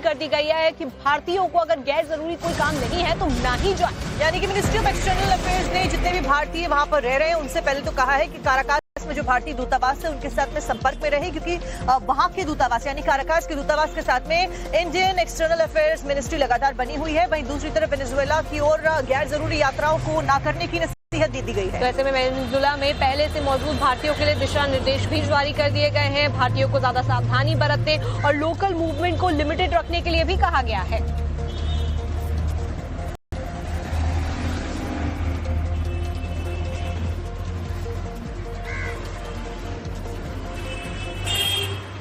कर दी गई है कि भारतीयों को अगर गैर जरूरी कोई काम नहीं है तो ना ही जाए। यानी कि मिनिस्ट्री ऑफ एक्सटर्नल अफेयर्स ने जितने भी भारतीय वहां पर रह रहे हैं उनसे पहले तो कहा है कि काराकास में जो भारतीय दूतावास है उनके साथ में संपर्क में रहे, क्योंकि वहां के दूतावास यानी काराकास के दूतावास के साथ में इंडियन एक्सटर्नल अफेयर्स मिनिस्ट्री लगातार बनी हुई है। वहीं दूसरी तरफ वेनेजुएला की ओर गैर जरूरी यात्राओं को ना करने की नसीहत दे दी गई है। तो ऐसे में वेनेजुएला में पहले से मौजूद भारतीयों के लिए दिशा निर्देश भी जारी कर दिए गए हैं। भारतीयों को ज्यादा सावधानी बरतने और लोकल मूवमेंट को लिमिटेड रखने के लिए भी कहा गया है।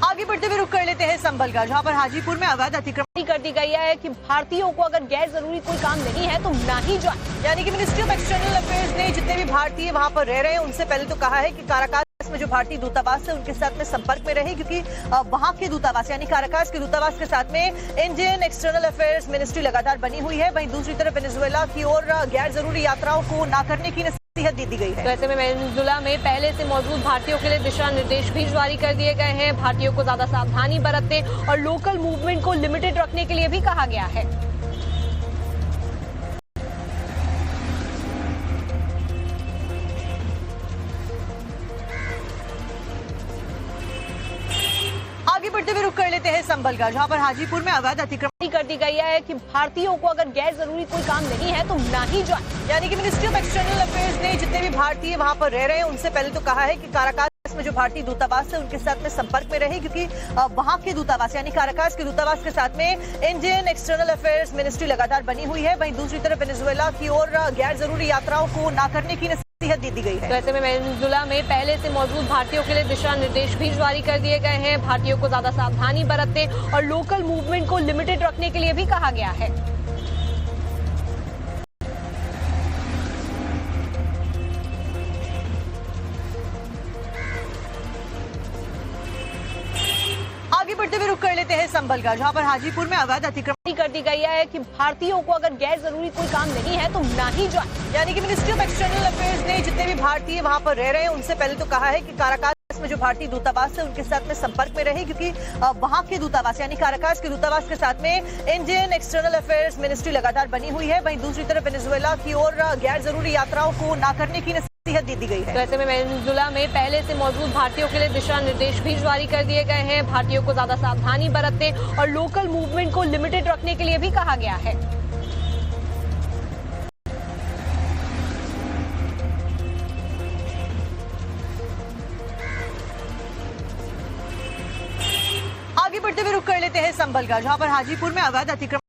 आगे बढ़ते हुए रुक कर लेते हैं संभल का, जहां पर हाजीपुर में अवैध अतिक्रमण कर दी गई है कि भारतीयों को अगर गैर जरूरी कोई काम नहीं है तो ना ही जाए। यानी कि मिनिस्ट्री ऑफ एक्सटर्नल अफेयर्स ने जितने भी भारतीय वहां पर रह रहे हैं उनसे पहले तो कहा है कि काराकास में जो भारतीय दूतावास है उनके साथ में संपर्क में रहे, क्योंकि वहां के दूतावास यानी काराकास के दूतावास के साथ में इंडियन एक्सटर्नल अफेयर्स मिनिस्ट्री लगातार बनी हुई है। वहीं दूसरी तरफ वेनेजुएला की ओर गैर जरूरी यात्राओं को ना करने की नसीहत दे दी गई है। तो ऐसे में वेनेजुएला में पहले से मौजूद भारतीयों के लिए दिशा निर्देश भी जारी कर दिए गए हैं। भारतीयों को ज्यादा सावधानी बरतने और लोकल मूवमेंट को लिमिटेड रखने के लिए भी कहा गया है। आगे बढ़ते हुए रुक कर लेते हैं संभल का, जहां पर हाजीपुर में अवैध अतिक्रमण कर दी गई है कि भारतीयों को अगर गैर जरूरी कोई काम नहीं है तो ना ही जाए। यानी कि मिनिस्ट्री ऑफ एक्सटर्नल अफेयर्स ने जितने भी भारतीय वहां पर रह रहे हैं उनसे पहले तो कहा है कि काराकास में जो भारतीय दूतावास है उनके साथ में संपर्क में रहे, क्योंकि वहां के दूतावास यानी काराकास के दूतावास के साथ में इंडियन एक्सटर्नल अफेयर्स मिनिस्ट्री लगातार बनी हुई है। वहीं दूसरी तरफ वेनेजुएला की ओर गैर जरूरी यात्राओं को ना करने की नसीहत दे दी गई है। तो ऐसे में वेनेजुएला में पहले से मौजूद भारतीयों के लिए दिशा निर्देश भी जारी कर दिए गए हैं। भारतीयों को ज्यादा सावधानी बरतने और लोकल मूवमेंट को लिमिटेड रखने के लिए भी कहा गया है। आगे बढ़ते हुए रुक कर लेते हैं संभल का, जहां पर हाजीपुर में अवैध अतिक्रमण कर दी गई है कि भारतीयों को अगर गैर जरूरी कोई काम नहीं है तो ना ही जाए। यानी कि मिनिस्ट्री ऑफ एक्सटर्नल अफेयर्स ने जितने भी भारतीय वहां पर रह रहे हैं उनसे पहले तो कहा है कि काराकास में जो भारतीय दूतावास है उनके साथ में संपर्क में रहे, क्योंकि वहां के दूतावास यानी काराकास के दूतावास के साथ में इंडियन एक्सटर्नल अफेयर्स मिनिस्ट्री लगातार बनी हुई है। वहीं दूसरी तरफ वेनेजुएला की ओर गैर जरूरी यात्राओं को ना करने की नसीहत दे दी गई है। तो ऐसे में वेनेजुएला में पहले से मौजूद भारतीयों के लिए दिशा निर्देश भी जारी कर दिए गए हैं। भारतीयों को ज्यादा सावधानी बरतने और लोकल मूवमेंट को लिमिटेड रखने के लिए भी कहा गया है। आगे बढ़ते हुए रुक कर लेते हैं संभल का, जहां पर हाजीपुर में अवैध अतिक्रमण